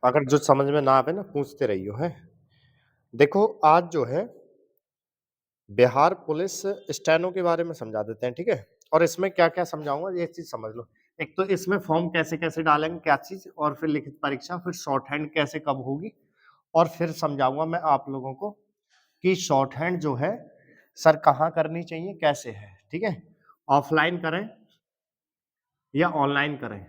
अगर जो समझ में ना आवे ना पूछते रहियो है। देखो आज जो है बिहार पुलिस स्टेनो के बारे में समझा देते हैं, ठीक है? और इसमें क्या-क्या समझाऊँगा ये चीज़ समझ लो। एक तो इसमें फॉर्म कैसे-कैसे डालेंगे, क्या चीज़ और फिर लिखित परीक्षा, फिर शॉर्ट हैंड कैसे कब होगी और फिर समझाऊँगा मैं आप लोगों को कि शॉर्ट हैंड जो है सर कहाँ करनी चाहिए, कैसे है, ठीक है? ऑफलाइन करें या ऑनलाइन करें,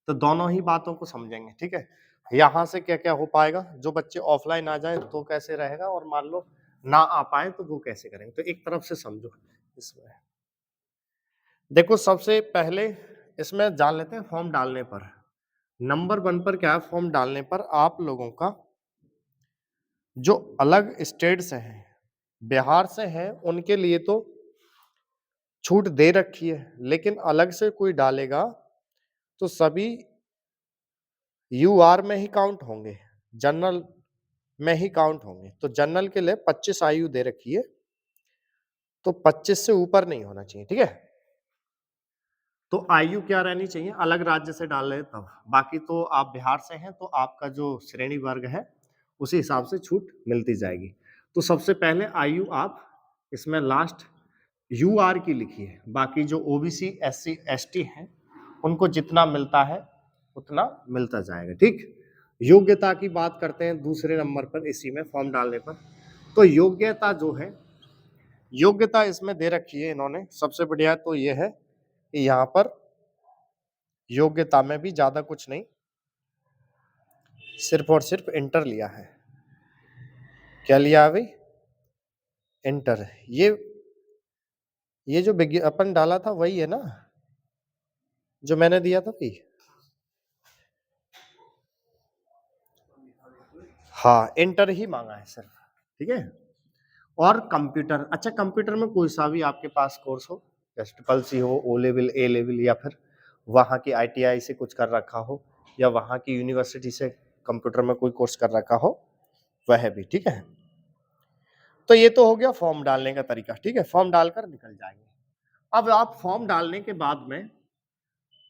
तो दोनों ही बातों को समझेंगे, ठीक है? यहाँ से क्या-क्या हो पाएगा, जो बच्चे ऑफलाइन आ जाएँ तो कैसे रहेगा और मान लो ना आ पाएँ तो वो कैसे करेंगे? तो एक तरफ से समझो इसमें। देखो सबसे पहले इसमें जान लेते हैं फॉर्म डालने पर। नंबर 1 पर क्या है फॉर्म डालने पर आप लोगों का जो अलग स्टेट से हैं, बिहार से हैं, उनके लिए तो छूट दे रखी है, लेकिन अलग से कोई डालेगा तो सभी यूआर में ही काउंट होंगे, जनरल में ही काउंट होंगे। तो जनरल के लिए 25 आयु दे रखी है, तो 25 से ऊपर नहीं होना चाहिए, ठीक है? तो आयु क्या रहनी चाहिए? अलग राज्य से डाल रहे हैं तब। बाकी तो आप बिहार से हैं, तो आपका जो श्रेणी वर्ग है, उसी हिसाब से छूट मिलती जाएगी। तो सबसे पहले आयु आप इसमें लास्ट यूआर की लिखिए। बाकी जो ओबीसी, एससी, एसटी हैं, उनको जितना मिलता है, उतना मिलता जाएगा, ठीक? योग्यता की बात करते हैं दूसरे नंबर पर इसी में फॉर्म डालने पर। तो योग्यता जो है, योग्यता इसमें दे रखी है इन्होंने। सबसे बढ़िया तो ये है कि यहाँ पर योग्यता में भी ज्यादा कुछ नहीं, सिर्फ और सिर्फ इंटर लिया है। क्या लिया है भाई? इंटर। ये जो विज्ञापन डाला था वही है ना जो मैंने दिया था भाई? हाँ, इंटर ही मांगा है सिर्फ, ठीक है? और कंप्यूटर, अच्छा कंप्यूटर में कोई सा भी आपके पास कोर्स हो, जैसे ट्रिपल सी हो, ओ लेवल, ए लेवल, या फिर वहाँ की आईटीआई से कुछ कर रखा हो, या वहाँ की यूनिवर्सिटी से कंप्यूटर में कोई कोर्स कर रखा हो, वह भी, ठीक है? तो ये तो हो गया फॉर्म डालने का तरीका, ठीक है? फॉर्म डालकर निकल जाएंगे। अब आप फॉर्म डालने के बाद में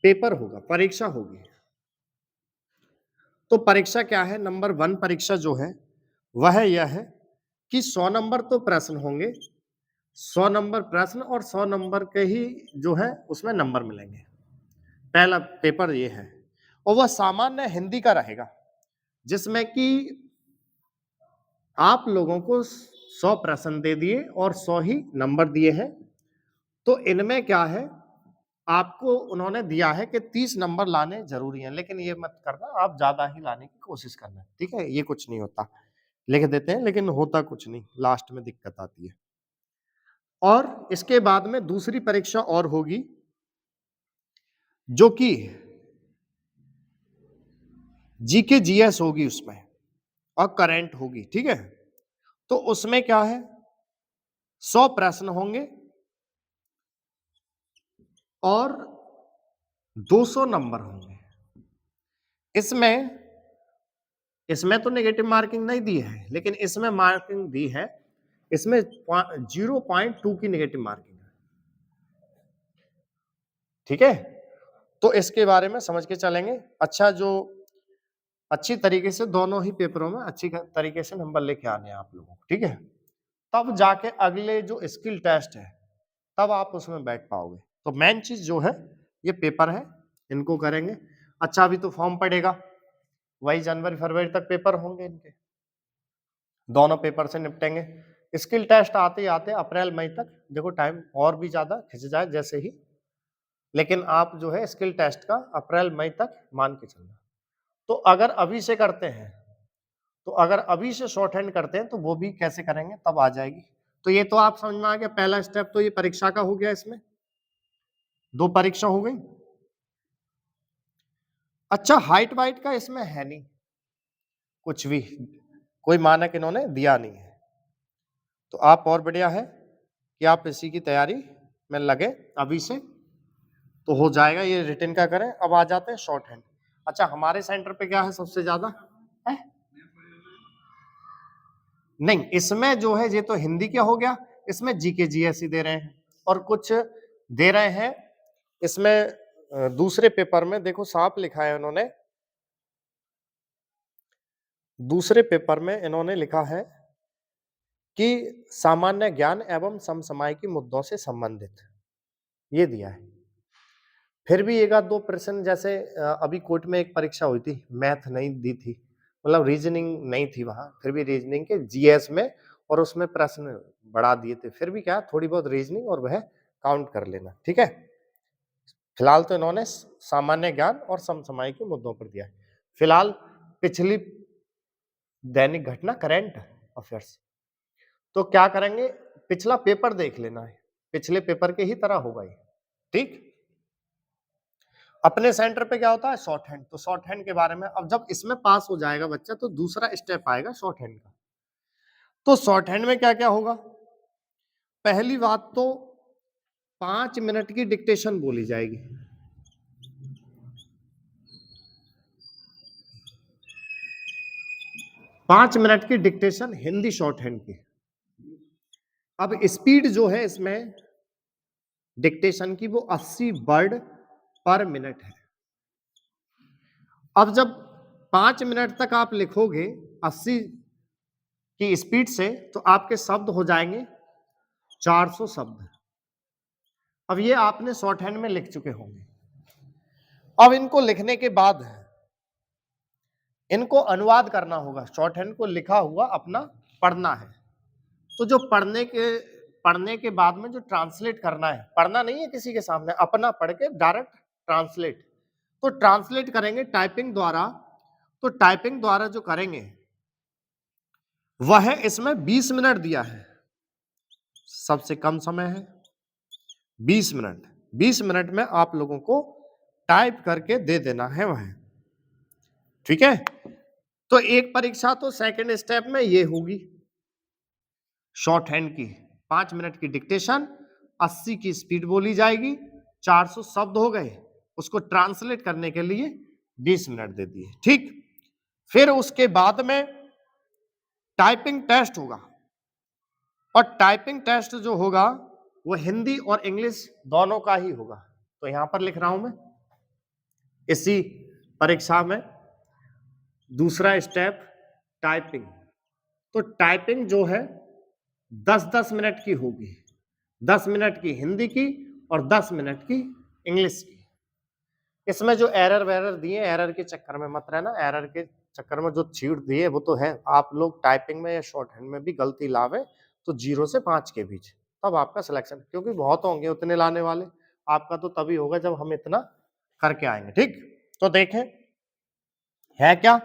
पेपर होगा, परीक्षा होगी। तो परीक्षा क्या है? नंबर 1 परीक्षा जो है वह यह है कि 100 नंबर तो प्रश्न होंगे, 100 नंबर प्रश्न और 100 नंबर के ही जो है उसमें नंबर मिलेंगे। पहला पेपर ये है और वह सामान्य हिंदी का रहेगा, जिसमें कि आप लोगों को 100 प्रश्न दे दिए और 100 ही नंबर दिए हैं। तो इनमें क्या है, आपको उन्होंने दिया है कि 30 नंबर लाने जरूरी हैं, लेकिन ये मत करना आप ज्यादा ही लाने की कोशिश करना, ठीक है? ये कुछ नहीं होता, लिख देते हैं लेकिन होता कुछ नहीं, लास्ट में दिक्कत आती है। और इसके बाद में दूसरी परीक्षा और होगी जो कि जीके जीएस होगी उसमें, और करंट होगी, ठीक है? तो उसमें क्या है, 100 प्रश्न होंगे और 200 नंबर होंगे। इसमें इसमें तो नेगेटिव मार्किंग नहीं दी है, लेकिन इसमें मार्किंग दी है, इसमें 0.2 की नेगेटिव मार्किंग है, ठीक है? तो इसके बारे में समझ के चलेंगे। अच्छा, जो अच्छी तरीके से दोनों ही पेपरों में अच्छी तरीके से नंबर लेके आने हैं आप लोगों को, ठीक है? तब जाके अगले जो स्किल टेस्ट है, तब आप उसमें बैठ पाओगे। तो मेन चीज जो है ये पेपर है, इनको करेंगे। अच्छा, अभी तो फॉर्म पड़ेगा, वही जनवरी फरवरी तक पेपर होंगे इनके, दोनों पेपर से निपटेंगे। स्किल टेस्ट आते ही आते अप्रैल मई तक, देखो टाइम और भी ज्यादा खिंच जाए जैसे ही, लेकिन आप जो है स्किल टेस्ट का अप्रैल मई तक मान के चलना। तो अगर अभी से करते हैं, तो अगर अभी से शॉर्ट हैंड करते हैं तो वो भी कैसे करेंगे तब आ जाएगी। तो ये तो आप समझ में आ गया, पहला स्टेप तो ये परीक्षा का हो गया, इसमें 2 परीक्षा हो गई। अच्छा, हाइट वाइट का इसमें है नहीं कुछ भी, कोई मानक इन्होंने दिया नहीं है। तो आप और बढ़िया है कि आप इसी की तैयारी में लगे अभी से, तो हो जाएगा। ये रिटन का करें। अब आ जाते हैं शॉर्ट हैंड। अच्छा, हमारे सेंटर पे क्या है सबसे ज्यादा है? नहीं, इसमें जो है ये तो हिंदी क्या हो गया, इसमें जीके जीएस ही दे रहे हैं और कुछ दे रहे हैं इसमें। दूसरे पेपर में देखो साफ लिखा है उन्होंने दूसरे पेपर में इन्होंने लिखा है कि सामान्य ज्ञान एवं समसामयिक मुद्दों से संबंधित, ये दिया है। फिर भी एक आध दो प्रश्न जैसे अभी कोर्ट में एक परीक्षा हुई थी, मैथ नहीं दी थी, मतलब रीजनिंग नहीं थी वहां, फिर भी रीजनिंग के जीएस में और उसमें प्रश्न बढ़ा दिए थे, फिर भी क्या थोड़ी बहुत रीजनिंग और वह काउंट कर लेना, ठीक है। फिलहाल तो इन्होंने सामान्य ज्ञान और समसामयिक मुद्दों पर दिया है। फिलहाल पिछली दैनिक घटना करंट अफेयर्स, तो क्या करेंगे, पिछला पेपर देख लेना है, पिछले पेपर के ही तरह होगा ये, ठीक। अपने सेंटर पे क्या होता है, शॉर्ट हैंड, तो शॉर्ट हैंड के बारे में अब जब इसमें पास हो जाएगा बच्चा तो दूसरा स्टेप आएगा शॉर्ट हैंड का। तो शॉर्ट हैंड में क्या क्या होगा, पहली बात तो 5 मिनट की डिक्टेशन बोली जाएगी। 5 मिनट की डिक्टेशन हिंदी शॉर्ट हैंड की। अब स्पीड जो है इसमें डिक्टेशन की वो 80 वर्ड पर मिनट है। अब जब 5 मिनट तक आप लिखोगे 80 की स्पीड से तो आपके शब्द हो जाएंगे 400 शब्द। अब ये आपने शॉर्ट हैंड में लिख चुके होंगे। अब इनको लिखने के बाद इनको अनुवाद करना होगा, शॉर्ट हैंड को लिखा हुआ अपना पढ़ना है। तो जो पढ़ने के बाद में जो ट्रांसलेट करना है, पढ़ना नहीं है किसी के सामने, अपना पढ़ के डायरेक्ट ट्रांसलेट, तो ट्रांसलेट करेंगे टाइपिंग द्वारा। तो टाइपिंग द्वारा जो करेंगे वह इसमें 20 मिनट दिया है, सबसे कम समय है 20 मिनट। 20 मिनट में आप लोगों को टाइप करके दे देना है वह, ठीक है। तो एक परीक्षा तो सेकंड स्टेप में ये होगी शॉर्ट हैंड की, 5 मिनट की डिक्टेशन, 80 की स्पीड बोली जाएगी, 400 शब्द हो गए, उसको ट्रांसलेट करने के लिए 20 मिनट दे दिए, ठीक। फिर उसके बाद में टाइपिंग टेस्ट होगा, और टाइपिंग टेस्ट जो होगा वो हिंदी और इंग्लिश दोनों का ही होगा। तो यहां पर लिख रहा हूं मैं, इसी परीक्षा में दूसरा स्टेप टाइपिंग। तो टाइपिंग जो है 10-10 मिनट की होगी, 10 मिनट की हिंदी की और 10 मिनट की इंग्लिश की। इसमें जो एरर वेरर दिए, एरर के चक्कर में मत रहना, एरर के चक्कर में जो छीट दिए वो तो है, आप लोग टाइपिंग में या शॉर्ट हैंड में भी गलती लावे तो 0 से 5 के बीच, तब आपका सिलेक्शन, क्योंकि बहुत होंगे उतने लाने वाले, आपका तो तभी होगा जब हम इतना करके आएंगे, ठीक। तो देखें है क्या,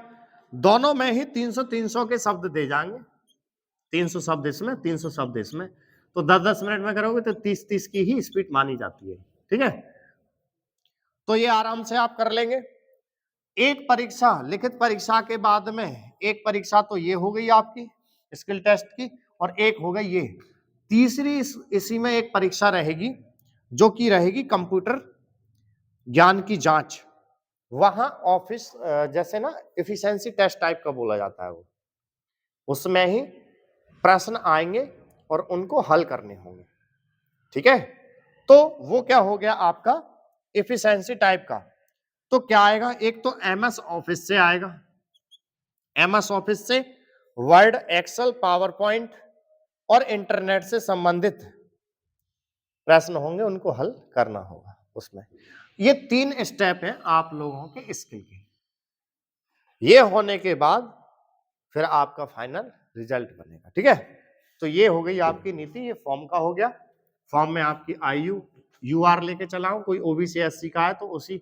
दोनों में ही 300-300 के शब्द दे जाएंगे, 300 शब्द इसमें 300 शब्द इसमें, तो 10-10 मिनट में करोगे तो 30-30 की ही स्पीड मानी जाती है, ठीक है। तो ये आराम से आप कर लेंगे। एक परीक्षा, लिखित परीक्षा के बाद में एक परीक्षा तो ये हो गई आपकी स्किल टेस्ट की, और एक हो गई ये तीसरी, इसी में एक परीक्षा रहेगी जो कि रहेगी कंप्यूटर ज्ञान की जांच। वहां ऑफिस जैसे ना एफिशिएंसी टेस्ट टाइप का बोला जाता है, वो उसमें ही प्रश्न आएंगे और उनको हल करने होंगे, ठीक है। तो वो क्या हो गया आपका एफिशिएंसी टाइप का। तो क्या आएगा, एक तो एमएस ऑफिस से आएगा, एमएस ऑफिस से वर्ड, एक्सेल, पावर पॉइंट और इंटरनेट से संबंधित प्रश्न होंगे, उनको हल करना होगा उसमें। ये 3 स्टेप है आप लोगों के स्किल के। ये होने के बाद फिर आपका फाइनल रिजल्ट बनेगा, ठीक है। तो ये हो गई आपकी नीति, ये फॉर्म का हो गया। फॉर्म में आपकी आयु यूआर लेके चला हूं, कोई ओबीसी एससी का है तो उसी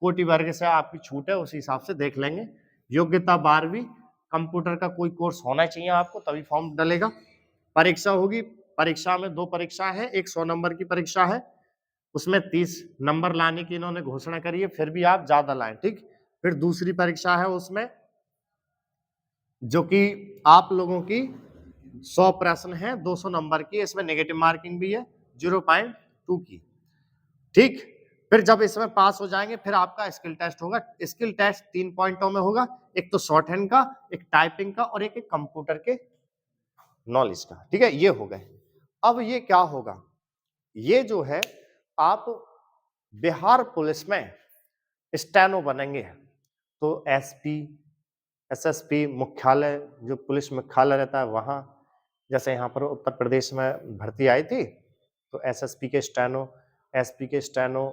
कोटि वर्ग से आपकी छूट है, उसी हिसाब से देख लेंगे। योग्यता 12वीं, कंप्यूटर का कोई कोर्स होना चाहिए आपको, तभी फॉर्म डलेगा। परीक्षा होगी, परीक्षा में 2 परीक्षा है, एक 100 नंबर की परीक्षा है, उसमें 30 नंबर लाने की इन्होंने घोषणा करी है, फिर भी आप ज्यादा लाएं, ठीक। फिर दूसरी परीक्षा है उसमें जो कि आप लोगों की 100 प्रश्न है, 200 नंबर की, इसमें नेगेटिव मार्किंग भी है 0.2 की, ठीक। फिर जब इसमें पास हो जाएंगे फिर आपका स्किल टेस्ट होगा। स्किल टेस्ट 3 पॉइंटों में होगा, एक तो शॉर्ट हैंड का, एक टाइपिंग का और एक कंप्यूटर के नॉलेज का, ठीक है। ये हो गए। अब ये क्या होगा, ये जो है आप बिहार पुलिस में स्टेनो बनेंगे, तो एसपी, एसएसपी मुख्यालय, जो पुलिस मुख्यालय रहता है वहाँ, जैसे यहाँ पर उत्तर प्रदेश में भर्ती आई थी, तो एसएसपी के स्टेनो, एसपी के स्टेनो,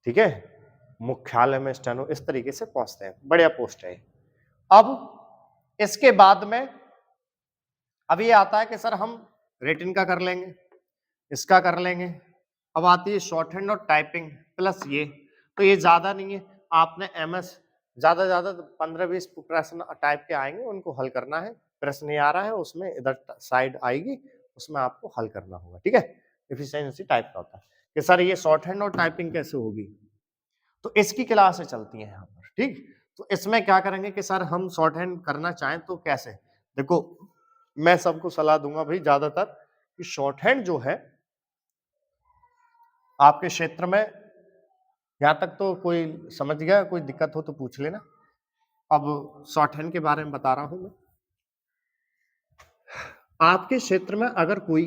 ठीक है? मुख्यालय में स्टेनो, इस तरीके से पहुँचते हैं, बढ़िया पोस्ट है। अब इसके बाद में अब ये आता है कि सर हम रिटन का कर लेंगे, इसका कर लेंगे। अब आती है शॉर्ट हैंड और टाइपिंग प्लस ये, तो ये ज्यादा नहीं है, आपने एमएस ज्यादा ज्यादा 15-20 प्रश्न टाइप के आएंगे, उनको हल करना है। प्रश्न नहीं आ रहा है उसमें इधर साइड आएगी, उसमें आपको हल करना होगा, ठीक है? एफिशिएंसी टाइप का होता है कि सर ये शॉर्ट हैंड और टाइपिंग कैसे होगी, तो इसकी क्लासें चलती हैं यहाँ पर, ठीक? तो इसमें क्या करेंगे कि सर हम शॉर्ट हैंड करना चाहें तो कैसे? देखो, मैं सबको सलाह दूंगा भाई ज्यादातर कि शॉर्ट हैंड जो है आपके क्षेत्र में, यहाँ तक तो कोई समझ गया, कोई दिक्कत हो तो पूछ लेना। अब शॉर्ट हैंड के बारे में बता रहा हूं मैं। आपके क्षेत्र में अगर कोई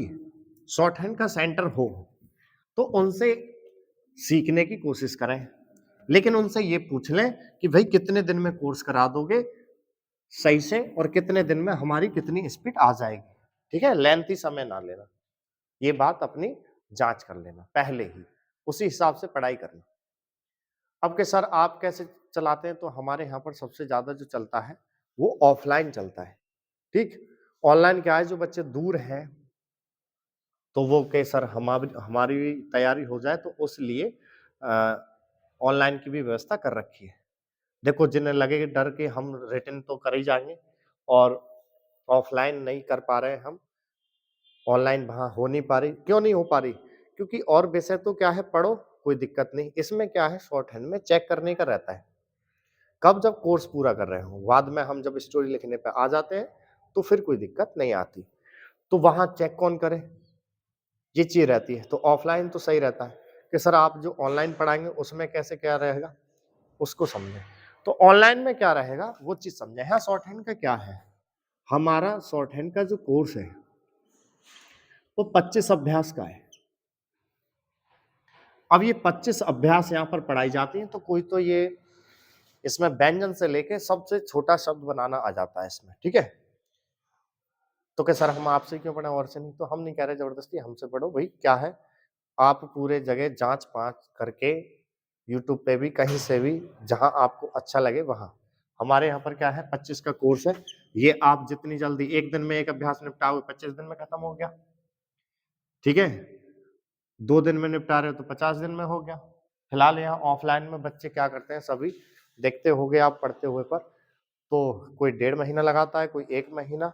शॉर्ट हैंड का सेंटर हो तो उनसे सीखने की कोशिश करें, लेकिन उनसे ये पूछ लें कि भाई कितने दिन में कोर्स करा दोगे सही से, और कितने दिन में हमारी कितनी स्पीड आ जाएगी, ठीक है? लेंथी समय ना लेना, ये बात अपनी जांच कर लेना पहले ही, उसी हिसाब से पढ़ाई करना। अब के सर आप कैसे चलाते हैं, तो हमारे यहाँ पर सबसे ज्यादा जो चलता है वो ऑफलाइन चलता है, ठीक? ऑनलाइन क्या है, जो बच्चे दूर हैं तो वो के सर हमारी हमारी भी तैयारी हो जाए, तो उस लिए ऑनलाइन की भी व्यवस्था कर रखी है। देखो, जिन्हें लगे डर के हम रिटन तो कर ही जाएंगे और ऑफलाइन नहीं कर पा रहे हैं हम, ऑनलाइन वहाँ हो नहीं पा रही, क्यों नहीं हो पा रही? क्योंकि और विषय तो क्या है, पढ़ो कोई दिक्कत नहीं, इसमें क्या है शॉर्ट हैंड में चेक करने का रहता है, कब जब कोर्स पूरा कर रहे हो, बाद में हम जब स्टोरी लिखने पे आ जाते हैं तो फिर कोई दिक्कत नहीं आती। तो वहां चेक कौन करे, ये चीज रहती है। तो ऑफलाइन तो सही रहता है कि सर आप जो ऑनलाइन पढ़ाएंगे उसमें कैसे क्या रहेगा उसको समझें, तो ऑनलाइन में क्या रहेगा वो चीज समझें। हाँ, शॉर्ट हैंड का क्या है, हमारा शॉर्ट हैंड का जो कोर्स है वो 25 अभ्यास का है। अब ये 25 अभ्यास यहाँ पर पढ़ाई जाती है, तो कोई तो ये इसमें व्यंजन से लेके सबसे छोटा शब्द बनाना आ जाता है इसमें, ठीक है? तो क्या सर हम आपसे क्यों पढ़े और से नहीं, तो हम नहीं कह रहे जबरदस्ती हमसे पढ़ो भाई, क्या है आप पूरे जगह जांच पाँच करके यूट्यूब पे भी कहीं से भी जहां आपको अच्छा लगे वहां। हमारे यहाँ पर क्या है 25 का कोर्स है, ये आप जितनी जल्दी एक दिन में एक अभ्यास निपटाओगे 25 दिन में खत्म हो गया, ठीक है? 2 दिन में निपटा रहे हो तो 50 दिन में हो गया। फिलहाल यहाँ ऑफलाइन में बच्चे क्या करते हैं, सभी देखते होगे आप पढ़ते हुए पर, तो कोई 1.5 महीना लगाता है, कोई 1 महीना,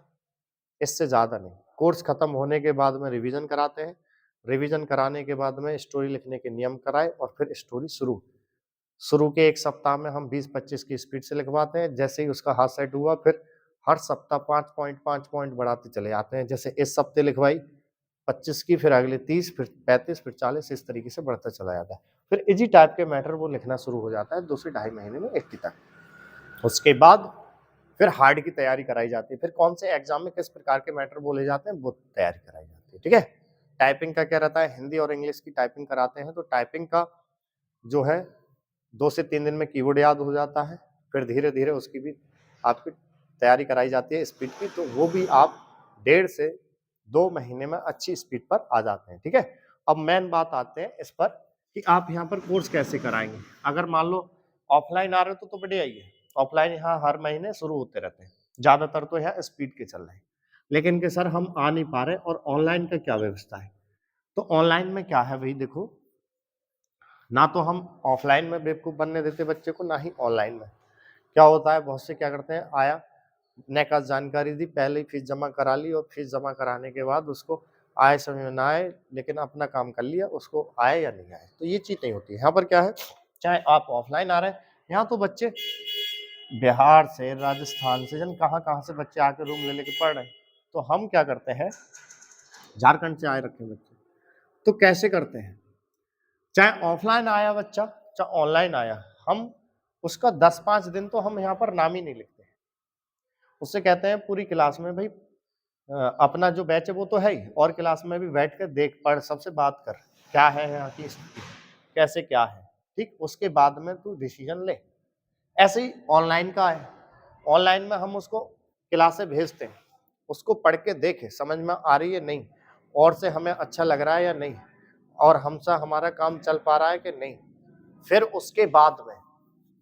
इससे ज्यादा नहीं। कोर्स खत्म होने के बाद में रिवीजन कराते हैं, रिवीजन कराने के बाद में स्टोरी लिखने के नियम कराए और फिर स्टोरी शुरू शुरू के 1 सप्ताह में हम 20-25 की स्पीड से लिखवाते हैं। जैसे ही उसका हाथ सेट हुआ फिर हर सप्ताह 5 पॉइंट बढ़ाते चले जाते हैं। जैसे इस सप्ते लिखवाई 25 की, फिर अगले 30, फिर 35, फिर 40, इस तरीके से बढ़ता चला जाता है। फिर इजी टाइप के मैटर वो लिखना शुरू हो जाता है 2 से ढाई महीने में 80 तक। उसके बाद फिर हार्ड की तैयारी कराई जाती है, फिर कौन से एग्जाम में किस प्रकार के मैटर बोले जाते हैं वो तैयारी कराई जाती है, ठीक है? टाइपिंग का क्या रहता है, हिंदी और इंग्लिश की टाइपिंग कराते हैं, तो टाइपिंग का जो है 2 से 3 दिन में कीबोर्ड याद हो जाता है, फिर धीरे धीरे उसकी भी आपकी तैयारी कराई जाती है स्पीड की, तो वो भी आप 1.5 से 2 महीने में अच्छी स्पीड पर आ जाते हैं, ठीक है? अब मेन बात आते हैं इस पर कि आप यहाँ पर कोर्स कैसे कराएंगे। अगर मान लो ऑफलाइन आ रहे हो तो बढ़िया ही है, ऑफलाइन यहाँ हर महीने शुरू होते रहते हैं, ज्यादातर तो यहाँ स्पीड के चल रहे हैं, लेकिन कि सर हम आ नहीं पा रहे और ऑनलाइन का क्या व्यवस्था है, तो ऑनलाइन में क्या है भाई, देखो ना तो हम ऑफलाइन में बेवकूफ बनने देते बच्चे को, ना ही ऑनलाइन में। क्या होता है, बहुत से क्या करते हैं, आया नेका जानकारी दी, पहले ही फीस जमा करा ली और फीस जमा कराने के बाद उसको आए समझ में ना आए, लेकिन अपना काम कर लिया, उसको आए या नहीं आए, तो ये चीज नहीं होती। यहाँ पर क्या है, चाहे आप ऑफलाइन आ रहे हैं, यहाँ तो बच्चे बिहार से, राजस्थान से, जन कहाँ कहाँ से बच्चे आके रूम ले लेके पढ़ रहे हैं, तो हम क्या करते हैं, झारखंड से आए रखे बच्चे, तो कैसे करते हैं, चाहे ऑफलाइन आया बच्चा चाहे ऑनलाइन आया, हम उसका 10-5 दिन तो हम यहाँ पर नाम ही नहीं लिखते। उससे कहते हैं पूरी क्लास में भाई अपना जो बैच है वो तो है ही, और क्लास में भी बैठ कर देख पढ़, सबसे बात कर, क्या है यहाँ की स्थिति, कैसे क्या है, ठीक? उसके बाद में तू डिसीजन ले। ऐसे ही ऑनलाइन का है, ऑनलाइन में हम उसको क्लासें भेजते हैं, उसको पढ़ के देखें समझ में आ रही है नहीं, और से हमें अच्छा लग रहा है या नहीं, और हमसे हमारा काम चल पा रहा है कि नहीं, फिर उसके बाद में,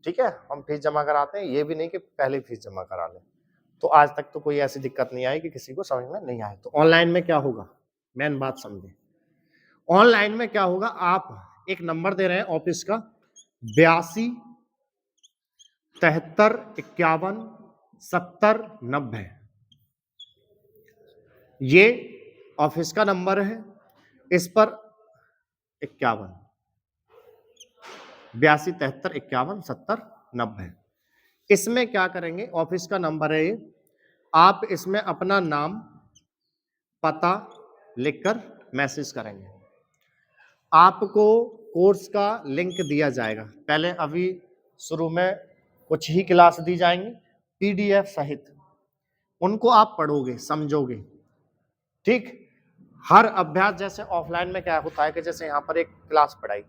ठीक है, हम फीस जमा कराते हैं। ये भी नहीं कि पहले ही फीस जमा करा लें। तो आज तक तो कोई ऐसी दिक्कत नहीं आई कि किसी को समझ में नहीं आए। तो ऑनलाइन में क्या होगा, मेन बात समझे। ऑनलाइन में क्या होगा, आप एक नंबर दे रहे हैं ऑफिस का 82 73 51 70 90, ये ऑफिस का नंबर है। इस पर 81 82 73 51 70 90, इसमें क्या करेंगे, ऑफिस का नंबर है ये, आप इसमें अपना नाम पता लिखकर मैसेज करेंगे। आपको कोर्स का लिंक दिया जाएगा। पहले अभी शुरू में कुछ ही क्लास दी जाएंगी पीडीएफ सहित, उनको आप पढ़ोगे समझोगे, ठीक। हर अभ्यास जैसे ऑफलाइन में क्या होता है कि जैसे यहाँ पर एक क्लास पढ़ाई,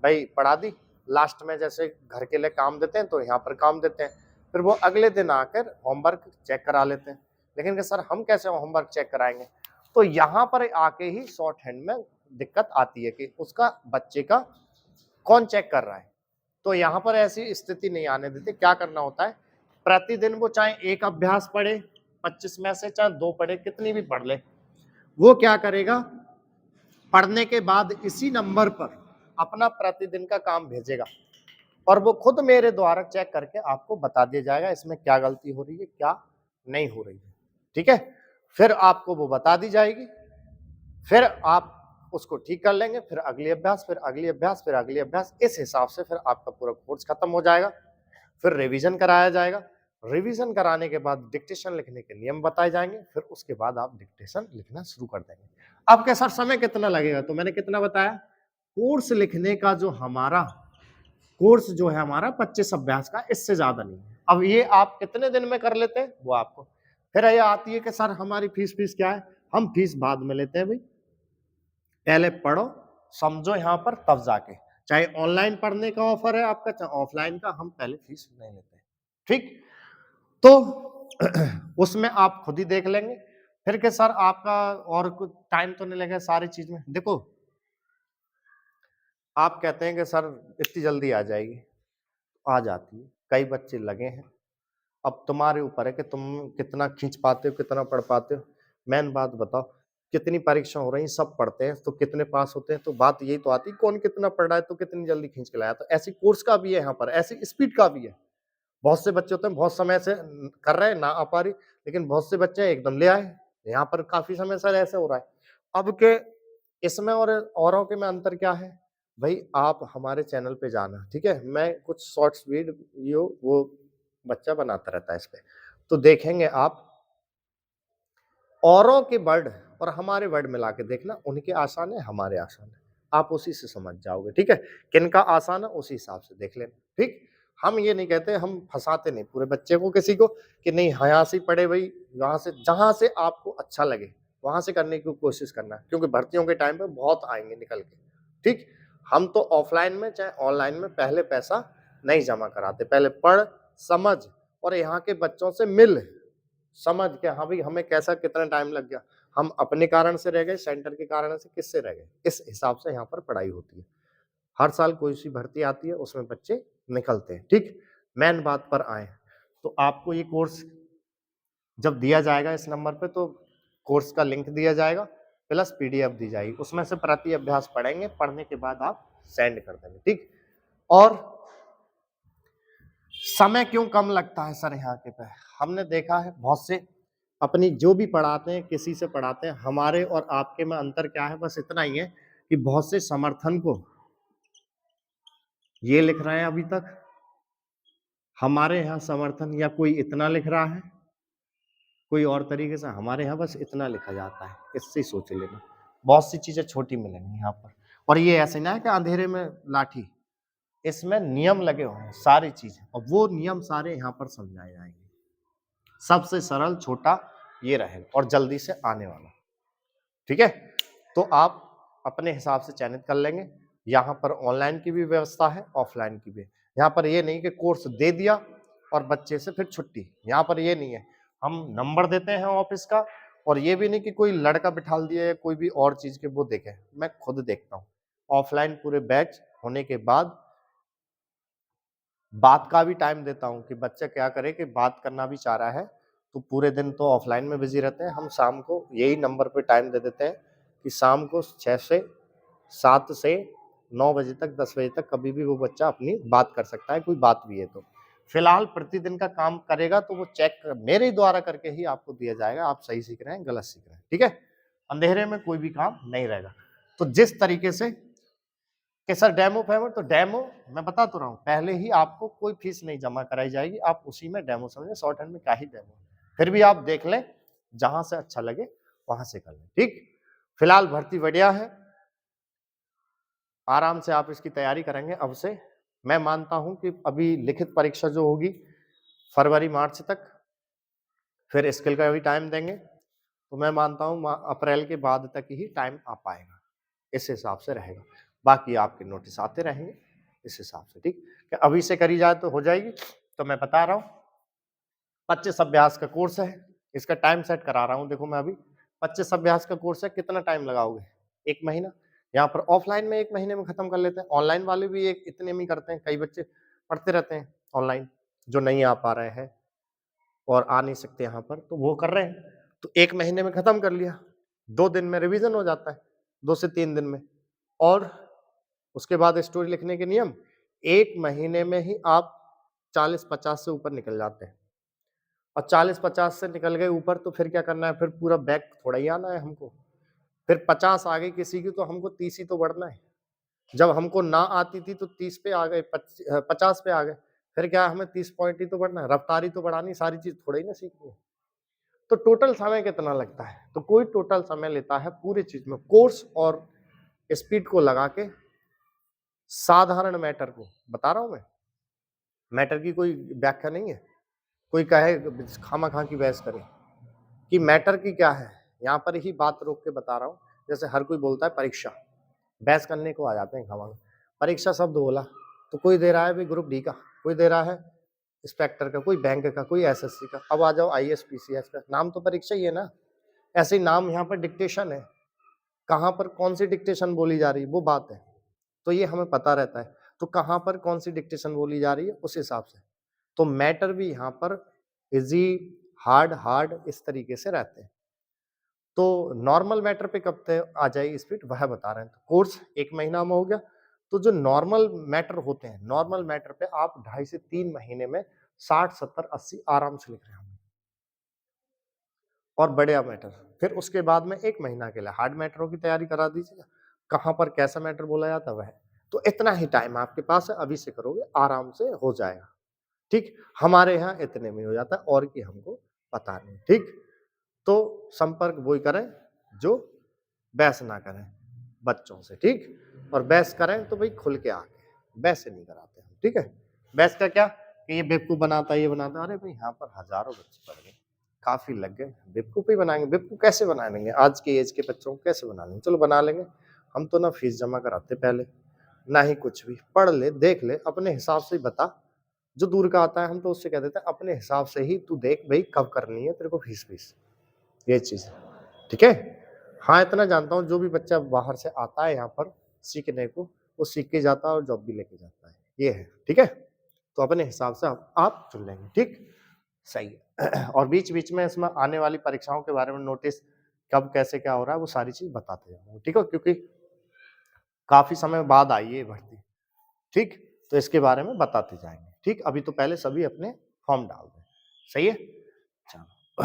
भाई पढ़ा दी, लास्ट में जैसे घर के लिए काम देते हैं तो यहाँ पर काम देते हैं, फिर वो अगले दिन आकर होमवर्क चेक करा लेते हैं। लेकिन कि सर हम कैसे होमवर्क चेक कराएंगे, तो यहाँ पर आके ही शॉर्ट हैंड में दिक्कत आती है कि उसका बच्चे का कौन चेक कर रहा है। तो यहाँ पर ऐसी स्थिति नहीं आने देते। क्या करना होता है, प्रतिदिन वो चाहे एक अभ्यास पढ़े 25 में से, चाहे 2 पढ़े, कितनी भी पढ़ ले, वो क्या करेगा, पढ़ने के बाद इसी नंबर पर अपना प्रतिदिन का काम भेजेगा, और वो खुद मेरे द्वारा चेक करके आपको बता दिया जाएगा इसमें क्या गलती हो रही है, क्या नहीं हो रही है, ठीक है। फिर आपको वो बता दी जाएगी, फिर आप उसको ठीक कर लेंगे, फिर अगली अभ्यास, फिर अगली अभ्यास, फिर अगली अभ्यास, इस हिसाब से फिर आपका पूरा कोर्स खत्म हो जाएगा। फिर रिवीजन कराया जाएगा, रिवीजन कराने के बाद डिक्टेशन लिखने के नियम बताए जाएंगे, फिर उसके बाद आप डिक्टेशन लिखना शुरू कर देंगे। अब क्या सर समय कितना लगेगा, तो मैंने कितना बताया, कोर्स लिखने का जो हमारा कोर्स जो है हमारा 25 अभ्यास का, इससे ज्यादा नहीं है। अब ये आप कितने दिन में कर लेते हैं वो आपको। फिर ये आती है कि सर हमारी फीस क्या है, हम फीस बाद में लेते हैं भाई, पहले पढ़ो समझो यहाँ पर तब जाके, चाहे ऑनलाइन पढ़ने का ऑफर है आपका चाहे ऑफलाइन का, हम पहले फीस नहीं लेते, ठीक। तो उसमें आप खुद ही देख लेंगे। फिर के सर आपका और कुछ टाइम तो नहीं लगेगा सारी चीज में, देखो आप कहते हैं कि सर इतनी जल्दी आ जाएगी, आ जाती है, कई बच्चे लगे हैं। अब तुम्हारे ऊपर है कि तुम कितना खींच पाते हो, कितना पढ़ पाते हो। मेन बात बताओ, कितनी परीक्षा हो रही, सब पढ़ते हैं तो कितने पास होते हैं, तो बात यही तो आती है कौन कितना पढ़ रहा है तो कितनी जल्दी खींच के लाया। तो ऐसी कोर्स का भी है यहाँ पर, ऐसी स्पीड का भी है। बहुत से बच्चे होते हैं बहुत समय से कर रहे हैं ना आ पा रही, लेकिन बहुत से बच्चे एकदम ले आए। यहाँ पर काफी समय से ऐसे हो रहा है। अब के इसमें और औरों के में अंतर क्या है, भाई आप हमारे चैनल पे जाना, ठीक है, मैं कुछ शॉर्ट्स वीडियो वो बच्चा बनाता रहता है इस पे, तो देखेंगे आप औरों के वर्ड और हमारे वर्ड मिला के देखना, उनके आसान है हमारे आसान है, आप उसी से समझ जाओगे, ठीक है। किनका आसान है उसी हिसाब से देख लेना, ठीक। हम ये नहीं कहते, हम फंसाते नहीं पूरे बच्चे को किसी को कि नहीं यहाँ से पढ़े भाई, वहां से जहां से आपको अच्छा लगे वहां से करने की कोशिश करना, क्योंकि भर्तियों के टाइम पे बहुत आएंगे निकल के, ठीक। हम तो ऑफलाइन में चाहे ऑनलाइन में पहले पैसा नहीं जमा कराते, पहले पढ़ समझ और यहाँ के बच्चों से मिल समझ के, हाँ भाई हमें कैसा कितना टाइम लग गया, हम अपने कारण से रह गए, सेंटर के कारण से किससे रह गए, इस हिसाब से यहाँ पर पढ़ाई होती है। हर साल कोई सी भर्ती आती है उसमें बच्चे निकलते हैं, ठीक। मेन बात पर आए, तो आपको ये कोर्स जब दिया जाएगा इस नंबर पे, तो कोर्स का लिंक दिया जाएगा प्लस पीडीएफ दी जाएगी, उसमें से प्रति अभ्यास पढ़ेंगे, पढ़ने के बाद आप सेंड कर देंगे, ठीक। और समय क्यों कम लगता है सर यहाँ के पे, हमने देखा है बहुत से अपनी जो भी पढ़ाते हैं किसी से पढ़ाते हैं, हमारे और आपके में अंतर क्या है, बस इतना ही है कि बहुत से समर्थन को ये लिख रहे हैं अभी तक, हमारे यहाँ समर्थन या कोई इतना लिख रहा है, कोई और तरीके से, हमारे यहाँ बस इतना लिखा जाता है, इससे सोच लेना। बहुत सी चीजें छोटी मिलेंगी यहाँ पर, और ये ऐसे ना है कि अंधेरे में लाठी, इसमें नियम लगे हुए हैं सारी चीजें, और वो नियम सारे यहाँ पर समझाए जाएंगे। सबसे सरल छोटा ये रहेगा और जल्दी से आने वाला, ठीक है। तो आप अपने हिसाब से चयनित कर लेंगे। यहाँ पर ऑनलाइन की भी व्यवस्था है ऑफलाइन की भी। यहाँ पर ये नहीं कि कोर्स दे दिया और बच्चे से फिर छुट्टी। यहाँ पर ये नहीं है, हम नंबर देते हैं ऑफिस का, और ये भी नहीं कि कोई लड़का बिठा दिया या कोई भी और चीज के वो देखे, मैं खुद देखता हूँ। ऑफलाइन पूरे बैच होने के बाद बात का भी टाइम देता हूँ कि बच्चा क्या करे, कि बात करना भी चाह रहा है तो पूरे दिन तो ऑफलाइन में बिजी रहते हैं, हम शाम को यही नंबर पे टाइम दे देते हैं कि शाम को 6 से 7 से 9 बजे तक, 10 बजे तक कभी भी वो बच्चा अपनी बात कर सकता है, कोई बात भी है तो। फिलहाल प्रतिदिन का काम करेगा तो वो चेक मेरे द्वारा करके ही आपको दिया जाएगा, आप सही सीख रहे हैं गलत सीख रहे हैं, ठीक है। अंधेरे में कोई भी काम नहीं रहेगा। तो जिस तरीके से कि सर डेमो फेमो, तो डेमो मैं बता तो रहा हूँ, पहले ही आपको कोई फीस नहीं जमा कराई जाएगी, आप उसी में डेमो समझे, शॉर्ट हैंड में क्या ही डेमो, फिर भी आप देख लें, जहां से अच्छा लगे वहां से कर लें, ठीक। फिलहाल भर्ती बढ़िया है, आराम से आप इसकी तैयारी करेंगे अब से। मैं मानता हूं कि अभी लिखित परीक्षा जो होगी फरवरी मार्च तक, फिर स्किल का भी टाइम देंगे, तो मैं मानता हूं अप्रैल के बाद तक ही टाइम आ पाएगा, इस हिसाब से रहेगा। बाकी आपके नोटिस आते रहेंगे इस हिसाब से, ठीक। कि अभी से करी जाए तो हो जाएगी। तो मैं बता रहा हूँ 25 अभ्यास का कोर्स है, इसका टाइम सेट करा रहा हूँ। देखो मैं अभी 25 अभ्यास का कोर्स है, कितना टाइम लगाओगे? 1 महीना। यहाँ पर ऑफलाइन में 1 महीने में खत्म कर लेते हैं, ऑनलाइन वाले भी एक इतने में ही करते हैं। कई बच्चे पढ़ते रहते हैं ऑनलाइन, जो नहीं आ पा रहे हैं और आ नहीं सकते यहाँ पर, तो वो कर रहे हैं, तो 1 महीने में खत्म कर लिया, 2 दिन में रिवीजन हो जाता है, 2 से 3 दिन में। और उसके बाद स्टोरी लिखने के नियम, 1 महीने में ही आप 40-50 से ऊपर निकल जाते हैं। और 40-50 से निकल गए ऊपर तो फिर क्या करना है, फिर पूरा बैक थोड़ा ही आना है हमको। फिर 50 आ गई किसी की तो हमको 30 ही तो बढ़ना है। जब हमको ना आती थी तो 30 पे आ गए, 50 पे आ गए, फिर क्या हमें 30 पॉइंट ही तो बढ़ना है, रफ्तार ही तो बढ़ानी, सारी चीज थोड़ा ही ना सीखनी है। तो टोटल समय कितना लगता है? तो कोई टोटल समय लेता है पूरी चीज में, कोर्स और स्पीड को लगा के, साधारण मैटर को बता रहा हूं मैं, मैटर की कोई व्याख्या नहीं है। कोई कहे खामा-खा की बहस करे कि मैटर की क्या है, यहाँ पर ही बात रोक के बता रहा हूँ। जैसे हर कोई बोलता है परीक्षा, बहस करने को आ जाते हैं खामा। परीक्षा शब्द बोला तो कोई दे रहा है भाई ग्रुप डी का, कोई दे रहा है इंस्पेक्टर का, कोई बैंक का, कोई एसएससी का। अब आ जाओ आईएएस पीसीएस का, नाम तो परीक्षा ही है ना। ऐसे ही नाम यहाँ पर डिक्टेशन है, कहाँ पर कौन सी डिक्टेशन बोली जा रही है वो बात है, तो ये हमें पता रहता है। तो कहाँ पर कौन सी डिक्टेशन बोली जा रही है उस हिसाब से। तो मैटर भी यहाँ पर इजी, हार्ड हार्ड इस तरीके से रहते हैं। तो नॉर्मल मैटर पे कब तक आ जाएगी स्पीड, वह बता रहे हैं। तो कोर्स 1 महीना में हो गया। तो जो नॉर्मल मैटर होते हैं, नॉर्मल मैटर पे आप 2.5 से 3 महीने में 60, 70, 80 आराम से लिख रहे हैं। और बढ़िया मैटर, फिर उसके बाद में 1 महीना के लिए हार्ड मैटरों की तैयारी करा दीजिएगा, कहाँ पर कैसा मैटर बोला जाता है वह। तो इतना ही टाइम आपके पास है, अभी से करोगे आराम से हो जाएगा, ठीक। हमारे यहाँ इतने में हो जाता है, और की हमको पता नहीं, ठीक। तो संपर्क वही करें जो बहस ना करें बच्चों से, ठीक। और बहस करें तो भाई खुल के आके, बहस से नहीं कराते हम, ठीक है। बहस का क्या कि ये बेवकूफ बनाता है, ये बनाता है, अरे भाई यहाँ पर हजारों बच्चे पढ़ गए, काफी लग गए, बेवकूफ ही बनाएंगे। बेवकूफ कैसे बना लेंगे, आज के एज के बच्चों को कैसे बना लेंगे? चलो बना लेंगे, हम तो ना फीस जमा कराते पहले, ना ही कुछ भी, पढ़ ले, देख ले, अपने हिसाब से बता। जो दूर का आता है हम तो उससे कह देते हैं अपने हिसाब से ही तू देख भाई कब करनी है तेरे को फीस, ये चीज है, ठीक है। हाँ इतना जानता हूँ, जो भी बच्चा बाहर से आता है यहाँ पर सीखने को, वो सीख के जाता है और जॉब भी लेके जाता है, ये है, ठीक है। तो अपने हिसाब से आप चुन लेंगे, ठीक, सही है। और बीच बीच में इसमें आने वाली परीक्षाओं के बारे में नोटिस, कब कैसे क्या हो रहा है वो सारी चीज बताते जाऊंगा, ठीक है, क्योंकि काफी समय बाद आई है ये भर्ती, ठीक। तो इसके बारे में बताते जाएंगे, ठीक। अभी तो पहले सभी अपने फॉर्म डाल दें, सही है, चलो।